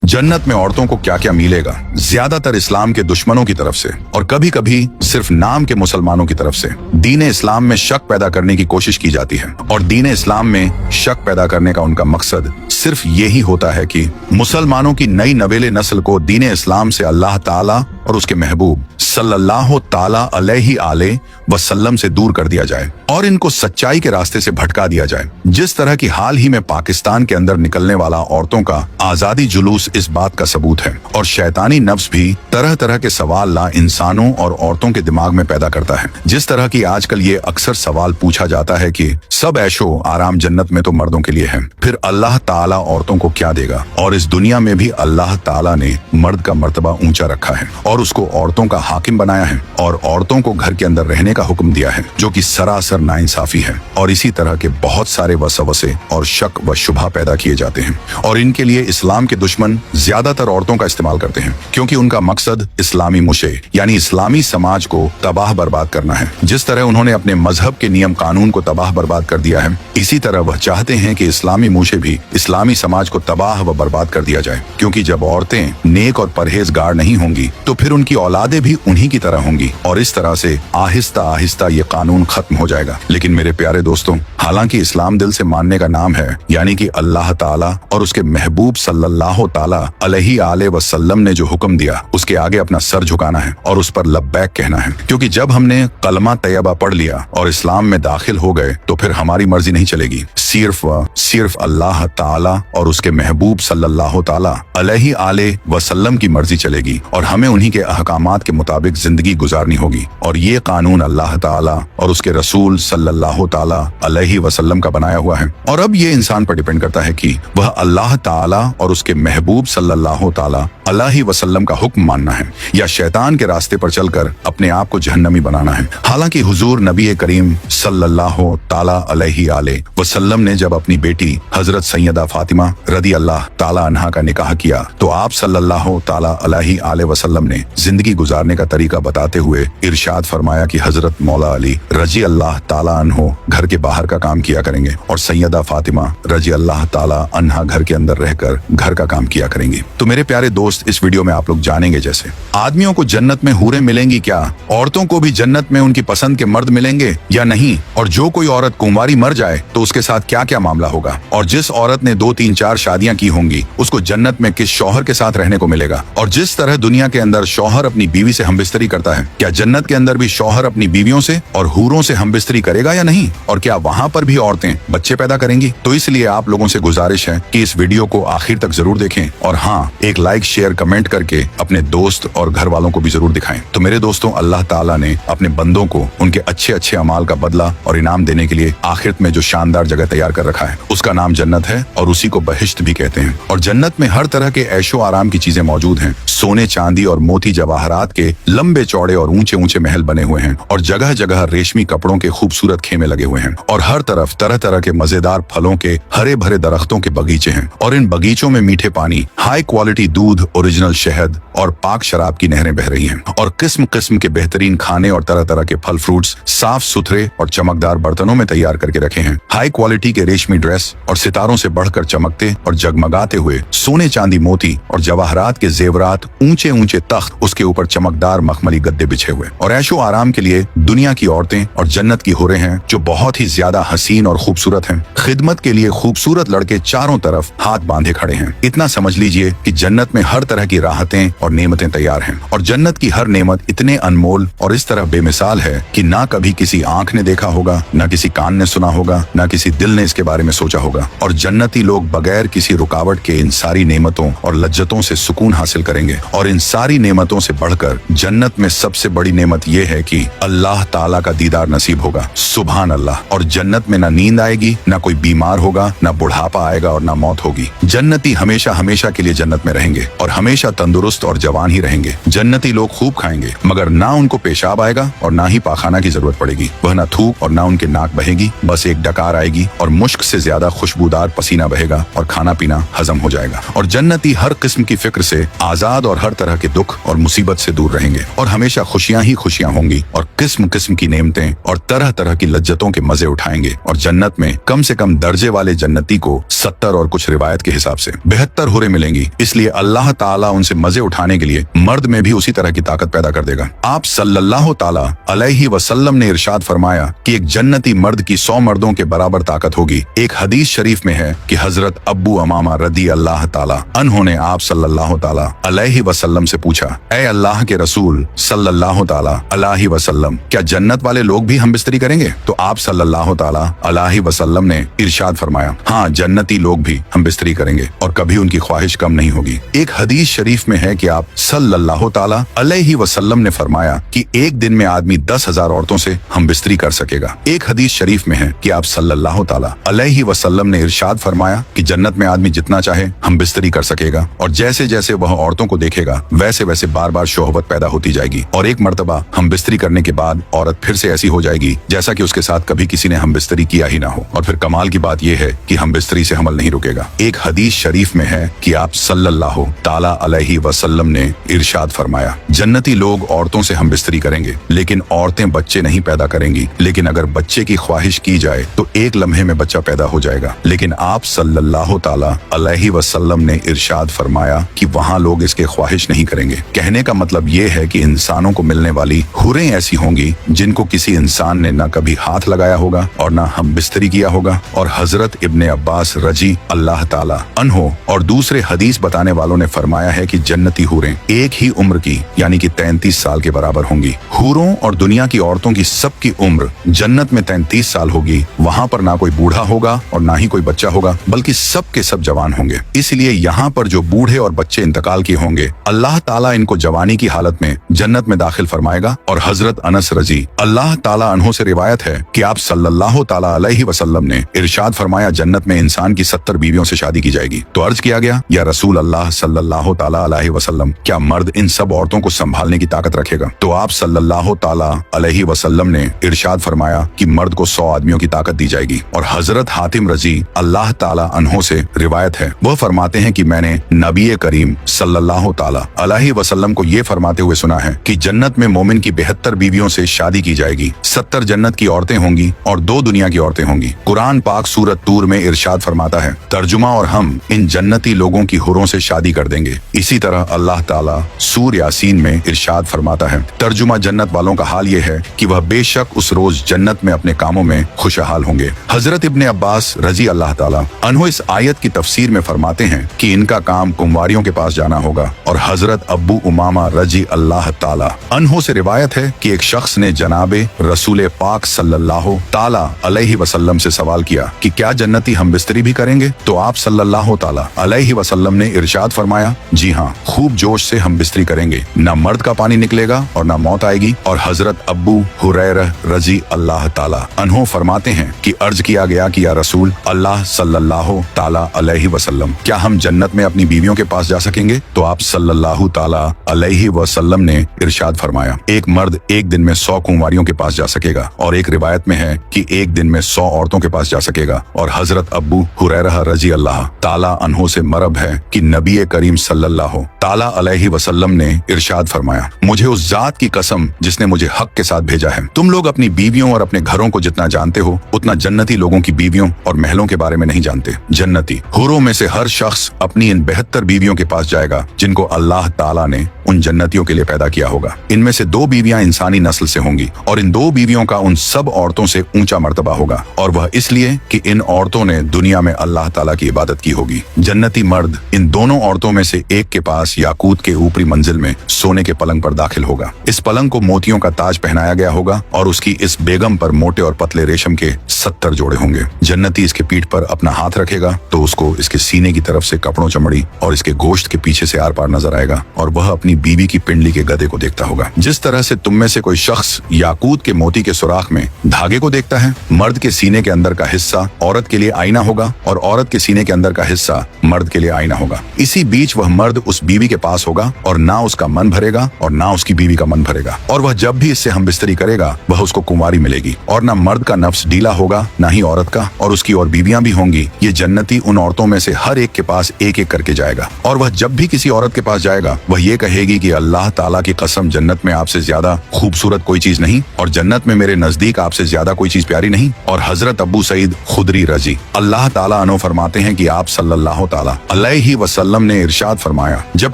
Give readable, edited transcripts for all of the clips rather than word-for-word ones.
जन्नत में औरतों को क्या क्या मिलेगा, ज्यादातर इस्लाम के दुश्मनों की तरफ से और कभी कभी सिर्फ नाम के मुसलमानों की तरफ से दीन इस्लाम में शक पैदा करने की कोशिश की जाती है। और दीन इस्लाम में शक पैदा करने का उनका मकसद सिर्फ यही होता है कि मुसलमानों की नई नवेले नस्ल को दीन इस्लाम से अल्लाह ताला और उसके महबूब सल्लल्लाहु ताला अलैहि आले वसल्लम से दूर कर दिया जाए और इनको सच्चाई के रास्ते से भटका दिया जाए। जिस तरह की हाल ही में पाकिस्तान के अंदर निकलने वाला औरतों का आजादी जुलूस इस बात का सबूत है। और शैतानी नफ्स भी तरह तरह के सवाल ला इंसानों और औरतों के दिमाग में पैदा करता है। जिस तरह की आजकल ये अक्सर सवाल पूछा जाता है कि सब ऐशो आराम जन्नत में तो मर्दों के लिए है, फिर अल्लाह ताला औरतों को क्या देगा। और इस दुनिया में भी अल्लाह ताला ने मर्द का मर्तबा ऊंचा रखा है और उसको औरतों का हाकिम बनाया है और औरतों को घर के अंदर रहने का हुक्म दिया है, जो कि सरासर नाइंसाफी है। और इसी तरह के बहुत सारे वसवसे और शक व शुबहा पैदा किए जाते हैं और इनके लिए इस्लाम के दुश्मन ज्यादातर औरतों का इस्तेमाल करते हैं, क्योंकि उनका मकसद इस्लामी मुशे यानी इस्लामी समाज को तबाह बर्बाद करना है। जिस तरह उन्होंने अपने मजहब के नियम कानून को तबाह बर्बाद कर दिया है, इसी तरह वह चाहते हैं कि इस्लामी मुशे भी इस्लामी समाज को तबाह व बर्बाद कर दिया जाए। क्योंकि जब औरतें नेक और परहेजगार नहीं होंगी तो फिर उनकी औलादें भी उन्हीं की तरह होंगी और इस तरह से आहिस्ता आहिस्ता ये कानून खत्म हो जाएगा। लेकिन मेरे प्यारे दोस्तों, हालांकि इस्लाम दिल से मानने का नाम है, यानी कि अल्लाह ताला और उसके महबूब सल्लल्लाहु ताला अलैहि आले वसल्लम ने जो हुक्म दिया उसके आगे अपना सर झुकाना है और उस पर लब्बैक कहना है। क्योंकि जब हमने कलमा तैयबा पढ़ लिया और इस्लाम में दाखिल हो गए तो फिर हमारी मर्जी नहीं चलेगी, सिर्फ अल्लाह ताला और उसके महबूब सल्लल्लाहु ताला अलैहि आले वसल्लम की मर्जी चलेगी और हमें उन्हीं के अहकामात के मुताबिक जिंदगी गुजारनी होगी। और ये कानून अल्लाह ताला और उसके रसूल सल्लल्लाहु ताला अलैहि वसल्लम का बनाया हुआ है। और अब ये इंसान पर डिपेंड करता है कि वह अल्लाह ताला और उसके महबूब सल्लल्लाहु ताला अलैहि वसल्लम का हुक्म मानना है या शैतान के रास्ते पर चलकर अपने आप को जहन्नमी बनाना है। हालांकि हुजूर नबी करीम सल्लल्लाहु ताला अलैहि आले वसल्लम ने जब अपनी बेटी हजरत सैयदा फातिमा रदी अल्लाह ताला अन्हा का निकाह किया तो आप सल्लल्लाहु ताला अलैहि आले वसल्लम ने जिंदगी गुजारने का तरीका बताते हुए इरशाद फरमाया कि हजरत मौला अली रजी अल्लाह ताला अन्हो घर के बाहर का काम किया करेंगे और सैयदा फातिमा रजी अल्लाह ताला अन्हा घर के अंदर रहकर घर का काम किया करेंगी। तो मेरे प्यारे दोस्त, इस वीडियो में आप लोग जानेंगे जैसे आदमियों को जन्नत में हूरें मिलेंगी क्या, औरतों को भी जन्नत में उनकी पसंद के मर्द मिलेंगे या नहीं, और जो कोई औरत कुंवारी मर जाए तो उसके साथ क्या क्या मामला होगा, और जिस औरत ने 2, 3, 4 शादियां की होंगी उसको जन्नत में किस शौहर के साथ रहने को मिलेगा। और जिस तरह दुनिया के अंदर शौहर अपनी बीवी से हमबिस्तरी करता है, क्या जन्नत के अंदर भी शौहर अपनी बीवियों से और हूरों से हमबिस्तरी करेगा या नहीं, और क्या वहां पर भी औरतें बच्चे पैदा करेंगी। तो इसलिए आप लोगों से गुजारिश है कि इस वीडियो को आखिर तक जरूर देखें और हाँ, एक लाइक शेयर कमेंट करके अपने दोस्त और घर वालों को भी जरूर दिखाएं। तो मेरे दोस्तों, अल्लाह ताला ने अपने बंदों को उनके अच्छे अच्छे अमाल का बदला और इनाम देने के लिए आखिरत में जो शानदार जगह तैयार कर रखा है उसका नाम जन्नत है और उसी को बहिश्त भी कहते हैं। और जन्नत में हर तरह के ऐशो आराम की चीजें मौजूद हैं। सोने चांदी और मोती जवाहरात के लंबे चौड़े और ऊंचे ऊंचे महल बने हुए हैं और जगह जगह रेशमी कपड़ों के खूबसूरत खेमे लगे हुए हैं और हर तरफ तरह तरह के मजेदार फलों के हरे भरे दरख्तों के बगीचे हैं और इन बगीचों में मीठे पानी, हाई क्वालिटी दूध, ओरिजिनल शहद और पाक शराब की नहरें बह रही हैं और किस्म किस्म के बेहतरीन खाने और तरह तरह के फल फ्रूट्स साफ सुथरे और चमकदार बर्तनों में तैयार करके रखे हैं। हाई क्वालिटी के रेशमी ड्रेस और सितारों से बढ़कर चमकते और जगमगाते हुए सोने चांदी मोती और जवाहरात के जेवरात, ऊंचे ऊंचे तख्त, उसके ऊपर चमकदार मखमली गद्दे बिछे हुए और ऐशो आराम के लिए दुनिया की औरतें और जन्नत की होरें हैं जो बहुत ही ज्यादा हसीन और खूबसूरत हैं। खिदमत के लिए खूबसूरत लड़के चारों तरफ हाथ बांधे खड़े हैं। इतना समझ लीजिए कि जन्नत में हर तरह की राहतें और नेमतें तैयार हैं और जन्नत की हर नेमत इतने अनमोल और इस तरह बेमिसाल है कि ना कभी किसी आंख ने देखा होगा, ना किसी कान ने सुना होगा, ना किसी दिल ने इसके बारे में सोचा होगा। और जन्नती लोग बगैर किसी रुकावट के इन सारी नेमतों और लज्जतों से सुकून हासिल करेंगे। और इन सारी नेमतों से बढ़कर जन्नत में सबसे बड़ी नेमत यह है कि अल्लाह ताला का दीदार नसीब होगा। सुभान अल्लाह। और जन्नत में ना नींद आएगी, ना कोई बीमार होगा, ना बुढ़ापा आएगा और ना मौत होगी। जन्नती हमेशा हमेशा के लिए जन्नत में रहेंगे और हमेशा तंदुरुस्त और जवान ही रहेंगे। खाएंगे। जन्नती लोग खूब खाएंगे, मगर ना उनको पेशाब आएगा और ना ही पाखाना की जरूरत पड़ेगी। वह ना थूक और ना उनके नाक बहेगी, बस एक डकार आएगी और मुश्क से ज्यादा खुशबूदार पसीना बहेगा और खाना पीना हजम हो जाएगा। और जन्नती हर किस्म की फिक्र से आजाद और हर तरह के दुख और मुसीबत से दूर रहेंगे और हमेशा खुशियां ही खुशियां होंगी और किस्म किस्म की नेमतें और तरह तरह की लज्जतों के मजे उठाएंगे। और जन्नत में कम से कम दर्जे वाले जन्नती को 70 और कुछ रिवायत के हिसाब से 72 हुरें मिलेंगी। इसलिए अल्लाह ताला उनसे मजे उठाने के लिए मर्द में भी उसी तरह की ताकत पैदा कर देगा। आप सल्लल्लाहु ताला अलैहि वसल्लम ने इरशाद फरमाया कि एक जन्नती मर्द की 100 मर्दों के बराबर ताकत होगी। एक हदीस शरीफ में है कि हजरत अब्बू अमामा रदी अल्लाह ताला अन्हों ने आप सल्लल्लाहु ताला अलैहि वसल्लम से पूछा, ऐ अल्लाह के रसूल सल्लल्लाहु ताला अलैहि वसल्लम, क्या जन्नत वाले लोग भी हम बिस्तरी करेंगे? तो आप सल्लल्लाहु ताला अलैहि वसल्लम ने इरशाद फरमाया, हाँ, जन्नती लोग भी हम बिस्तरी करेंगे और कभी उनकी ख्वाहिश कम नहीं होगी। एक हदीस शरीफ में है कि आप सल्लल्लाहु ताला अलैहि वसल्लम ने फरमाया कि एक दिन में आदमी 10,000 औरतों से हम बिस्तरी कर सकेगा। एक हदीस शरीफ में है कि आप सल्लल्लाहु ताला अलैहि वसल्लम ने इरशाद फरमाया कि जन्नत में आदमी जितना चाहे हम बिस्तरी कर सकेगा और जैसे जैसे वह औरतों को देखेगा वैसे वैसे बार बार शोहबत पैदा होती जाएगी और एक मर्तबा हम बिस्तरी करने के बाद औरत फिर से ऐसी हो जाएगी जैसा कि उसके साथ कभी किसी ने हम बिस्तरी किया ही ना हो। और फिर कमाल की बात यह है कि हम बिस्तरी से हमल नहीं रुकेगा। एक हदीस शरीफ में है कि आप सल्लल्लाहु ताला अलैहि वसल्लम ने इरशाद फरमाया, जन्नती लोग औरतों से हम बिस्तरी करेंगे लेकिन औरतें बच्चे नहीं पैदा करेंगी, लेकिन अगर बच्चे की ख्वाहिश की जाए तो एक लम्हे में बच्चा पैदा हो जाएगा। लेकिन आप सल्लल्लाहु ताला अलैहि वसल्लम ने इरशाद फरमाया कि वहाँ लोग इसके ख्वाहिश नहीं करेंगे। कहने का मतलब ये है कि इंसानों को मिलने वाली हुरें ऐसी होंगी जिनको किसी इंसान ने न कभी हाथ लगाया होगा और न हम बिस्तरी किया होगा। और हजरत इब्ने अब्बास रजी अल्लाह ताला अन्हो और दूसरे हदीस बताने वालों ने फरमाया है कि जन्नती हुरें एक ही उम्र की यानी कि 33 साल के बराबर होंगी। हुरों और दुनिया की औरतों की सबकी उम्र जन्नत में 33 साल होगी। वहाँ पर ना कोई बूढ़ा होगा और ना ही कोई बच्चा होगा, बल्कि सब के सब जवान होंगे। इसलिए यहाँ पर जो बूढ़े और बच्चे इंतकाल किए होंगे, अल्लाह ताला इनको जवानी की हालत में जन्नत में दाखिल फरमाएगा। और हजरत अनस रजी अल्लाह ताला अन्हो से रिवायत है कि आप सल्लल्लाहु ताला अलैहि वसल्लम ने इरशाद फरमाया, जन्नत में इंसान की 70 बीवियों से शादी की जाएगी। तो अर्ज किया गया, या रसूल अल्लाह सल्लल्लाहु ताला अलैहि वसल्लम, क्या मर्द इन सब औरतों को संभालने की ताकत रखेगा? तो आप सल्लल्लाहु ताला अलैहि वसल्लम ने इरशाद फरमाया कि मर्द को 100 आदमियों की ताकत दी जाएगी। और हजरत हातिम रजी अल्लाह ताला अन्हो से रिवायत है, वह फरमाते हैं कि मैंने नबी करीम सल्लल्लाहु ताला अलैहि वसल्लम को ये फरमाते हुए सुना है कि जन्नत में मोमिन की 72 बीवियों से शादी की जाएगी। 70 जन्नत की औरतें होंगी और 2 दुनिया की औरतें होंगी। कुरान पाक सूरत तूर में इरशाद फरमाता है, तर्जुमा, और हम इन जन्नती लोगों की हुरों से शादी कर देंगे। इसी तरह अल्लाह ताला सूर यासीन में इरशाद फरमाता है, तर्जुमा, जन्नत वालों का हाल ये है कि वह बेशक उस रोज जन्नत में अपने कामों में खुशहाल होंगे। हजरत इब्ने अब्बास रजी अल्लाह ताला अन्हो इस आयत की तफसीर में फरमाते हैं कि इनका काम कुंवारियों के पास जाना होगा। और हजरत अब्बू उमामा रजी अल्लाह ताला अन्हो से रिवायत है कि एक शख्स ने जनाबे रसूल पाक सल्लल्लाहु ताला अलैहि वसल्लम से सवाल किया कि क्या जन्नती हम बिस्तरी भी करेंगे? तो आप सल्लल्लाहु ताला अलैहि वसल्लम ने इरशाद फरमाया, जी हाँ, खूब जोश से हम बिस्तरी करेंगे, ना मर्द का पानी निकलेगा और ना मौत आएगी। और हजरत अब्बू हुरैरा रजी अल्लाह ताला अन्हो फरमाते हैं कि अर्ज किया गया कि या रसूल अल्लाह सल्लल्लाहु ताला अलैहि वसल्लम, क्या हम जन्नत में अपनी बीवियों के पास जा सकेंगे? तो आप सल्लल्लाहु ताला अलैहि वसल्लम ने इरशाद फरमाया, एक मर्द एक दिन में 100 कुंवारियों के पास जा सकेगा। और एक रिवायत में है कि एक दिन में 100 औरतों के पास जा सकेगा। और हजरत अब्बू हुरैरा रजी अल्लाह ताला अन्हो से मरब है कि नबी करीम सल्लल्लाहु ताला अलैहि वसल्लम ने इरशाद फरमाया, मुझे उस जात की कसम जिसने मुझे हक के साथ भेजा है, तुम लोग अपनी बीवियों और अपने घरों को जितना जानते हो उतना जन्नती लोगों की बीवियों और महलों के बारे में नहीं जानते। जन्नती हुरों में से हर शख्स अपनी इन 72 बीवियों के पास जाएगा जिनको अल्लाह ताला ने उन जन्नतियों के लिए पैदा किया होगा। इनमें से 2 बीवियां इंसानी नस्ल से होंगी और इन 2 बीवियों का उन सब औरतों से ऊंचा मर्तबा होगा, और वह इसलिए कि इन औरतों ने दुनिया में अल्लाह ताला की इबादत की होगी। जन्नती मर्द इन दोनों औरतों में से एक के पास याकूत के ऊपरी मंजिल में सोने के पलंग पर दाखिल होगा। इस पलंग को मोतियों का ताज पहनाया गया होगा और उसकी इस बेगम पर मोटे और पतले रेशम के 70 जोड़े होंगे। जन्नती इसके पीठ पर अपना हाथ रखेगा तो उसको इसके सीने की तरफ से कपड़ों, चमड़ी और इसके गोश्त के पीछे से आर पार नजर आएगा, और वह अपनी बीवी की पिंडली के गधे को देखता होगा। जिस तरह से तुम में से कोई शख्स याकूत के मोती के सुराख में धागे को देखता है, मर्द के सीने के अंदर का हिस्सा औरत के लिए आईना होगा और औरत के सीने के अंदर का हिस्सा मर्द के लिए आईना होगा। इसी बीच वह मर्द उस बीवी के पास होगा और ना उसका मन भरेगा और ना उसकी बीवी का मन भरेगा, और वह जब भी इससे हमबिस्तरी करेगा वह उसको कुंवारी मिलेगी, और ना मर्द का नफ्स ढीला होगा ना ही औरत का, और उसकी और बीवियां भी होंगी। ये जन्नती उन औरतों में से हर एक के पास एक एक करके जाएगा, और वह जब भी किसी औरत के पास जाएगा वह ये कहेगी कि अल्लाह ताला की कसम, जन्नत में आपसे ज्यादा खूबसूरत कोई चीज नहीं, और जन्नत में मेरे नजदीक आपसे ज्यादा कोई चीज प्यारी नहीं। और हजरत अबू सईद खुदरी रजी अल्लाह ताला अन्हु फरमाते हैं कि आप सल्लल्लाहु ताला अलैहि वसल्लम ने इरशाद फरमाया, जब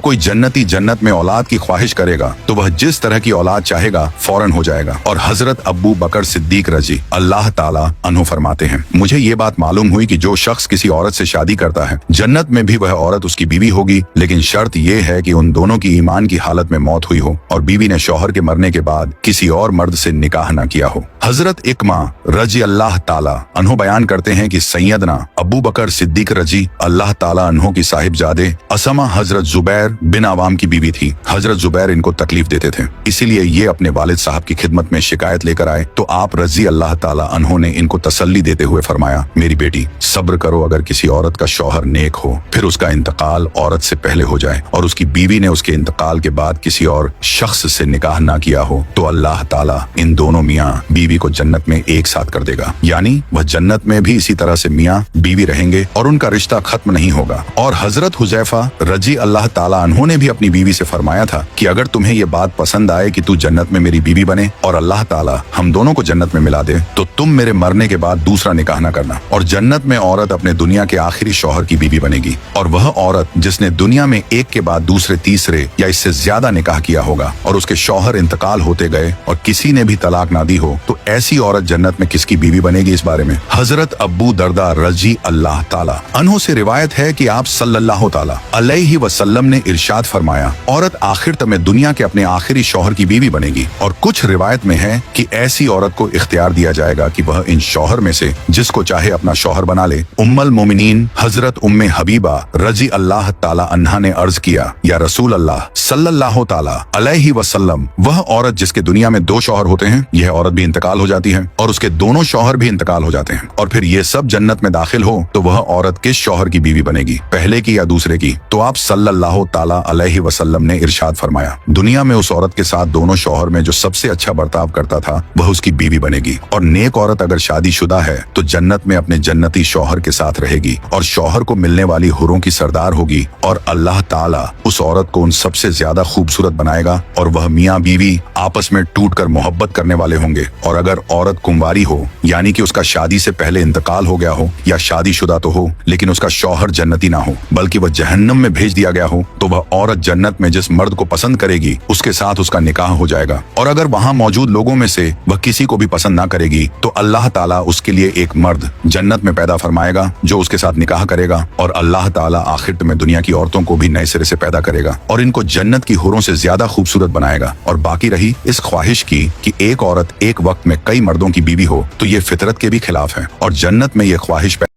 कोई जन्नती जन्नत में औलाद की ख्वाहिश करेगा तो वह जिस तरह की औलाद चाहेगा फौरन हो जाएगा। और हजरत अबू बकर सिद्दीक रजी अल्लाह ताला अन्हु फरमाते हैं, मुझे ये बात मालूम हुई कि जो शख्स किसी औरत से शादी करता है जन्नत में भी वह औरत उसकी बीवी होगी, लेकिन शर्त यह है कि उन दोनों की ईमान की हालत में मौत हुई हो और बीवी ने शौहर के मरने के बाद किसी और मर्द से निकाह न किया हो। हजरत इकमा रजी अल्लाह ताला अन्हो बयान करते हैं कि सैयदना अबू बकर सिद्दीक रजी अल्लाह ताला अन्हो की साहिबजादे असमा हजरत जुबैर बिन आवाम की बीवी थी। हजरत जुबैर इनको तकलीफ देते थे, इसीलिए ये अपने वालिद साहब की खिदमत में शिकायत लेकर आए, तो आप रजी अल्लाह ताला अन्हो ने इनको तसल्ली देते हुए फरमाया, मेरी बेटी सब्र करो, अगर किसी औरत का शौहर नेक हो फिर उसका इंतकाल औरत से पहले हो जाए और उसकी बीवी ने उसके इंतकाल के बाद किसी और शख्स से निकाह ना किया हो, तो अल्लाह ताला इन दोनों मियाँ बीवी को जन्नत में एक साथ कर देगा, यानी वह जन्नत में भी इसी तरह से मियाँ बीवी रहेंगे और उनका रिश्ता खत्म नहीं होगा। और हजरत हुजैफा रजी अल्लाह ताला अन्हो ने भी अपनी बीवी से फरमाया था कि अगर तुम्हें ये बात पसंद आए कि तू जन्नत में मेरी बीवी बने और अल्लाह ताला हम दोनों को जन्नत में मिला दे, तो तुम मेरे मरने के बाद दूसरा निकाह ना करना। और जन्नत में औरत अपने दुनिया के आखिरी शौहर की बीवी बनेगी, और वह औरत जिसने दुनिया में एक के बाद दूसरे तीसरे या इससे ज्यादा निकाह किया होगा और उसके शौहर इंतकाल होते गए और किसी ने भी तलाक ना दी हो, तो ऐसी औरत जन्नत में किसकी बीवी बनेगी? इस बारे में हजरत अबू दरदा रजी अल्लाह ताला अन्हो से रिवायत है कि आप सल्लल्लाहु ताला अलैहि वसल्लम ने इरशाद फरमाया, औरत आखिर तक में दुनिया के अपने आखिरी शौहर की बीवी बनेगी। और कुछ रिवायत में है कि ऐसी औरत को इख्तियार दिया जाएगा कि वह इन शौहर में से जिसको चाहे अपना शौहर बना ले। उम्मुल मोमिनीन हजरत उम्मे हबीबा रजी अल्लाह ताला अन्हा ने अर्ज किया, या रसूल अल्लाह सल्लल्लाहु ताला अलैहि वसल्लम, वह औरत जिसके दुनिया में दो शौहर होते हैं, यह औरत भी इंतकाल हो जाती है और उसके दोनों शौहर भी इंतकाल हो जाते हैं, और फिर ये सब जन्नत में दाखिल हो, तो वह औरत किस शौहर की बीवी बनेगी, पहले की या दूसरे की? तो आप सल्लल्लाहु ताला अलैहि वसल्लम ने इरशाद फरमाया, दुनिया में उस औरत के साथ दोनों शौहर में जो सबसे अच्छा बर्ताव करता था वह उसकी बीवी बनेगी। और नेक औरत अगर शादीशुदा है तो जन्नत में अपने जन्नती शौहर के साथ रहेगी और शौहर को मिलने वाली हुरों की सरदार होगी, और अल्लाह ताला उस औरत को उन सबसे ज्यादा खूबसूरत बनाएगा, और वह मियाँ बीवी आपस में टूटकर मोहब्बत करने वाले होंगे। और अगर औरत कुंवारी हो, यानी कि उसका शादी से पहले इंतकाल हो गया हो, या शादीशुदा तो हो लेकिन उसका शौहर जन्नती ना हो बल्कि वह जहन्नम में भेज दिया गया हो, तो वह औरत जन्नत में जिस मर्द को पसंद करेगी उसके साथ उसका निकाह हो जाएगा। और अगर वहाँ मौजूद लोगों में से वह किसी को भी पसंद ना करेगी तो अल्लाह ताला उसके लिए एक मर्द जन्नत में पैदा फरमाएगा जो उसके साथ निकाह करेगा, और अल्लाह ताला आखिर में दुनिया की औरतों को भी नए सिरे से पैदा करेगा और इनको जन्नत की हुरों से ज्यादा खूबसूरत बनाएगा। और बाकी रही इस ख्वाहिश की कि एक औरत एक वक्त में कई मर्दों की बीवी हो, तो ये फितरत के भी खिलाफ है, और जन्नत में ये ख्वाहिश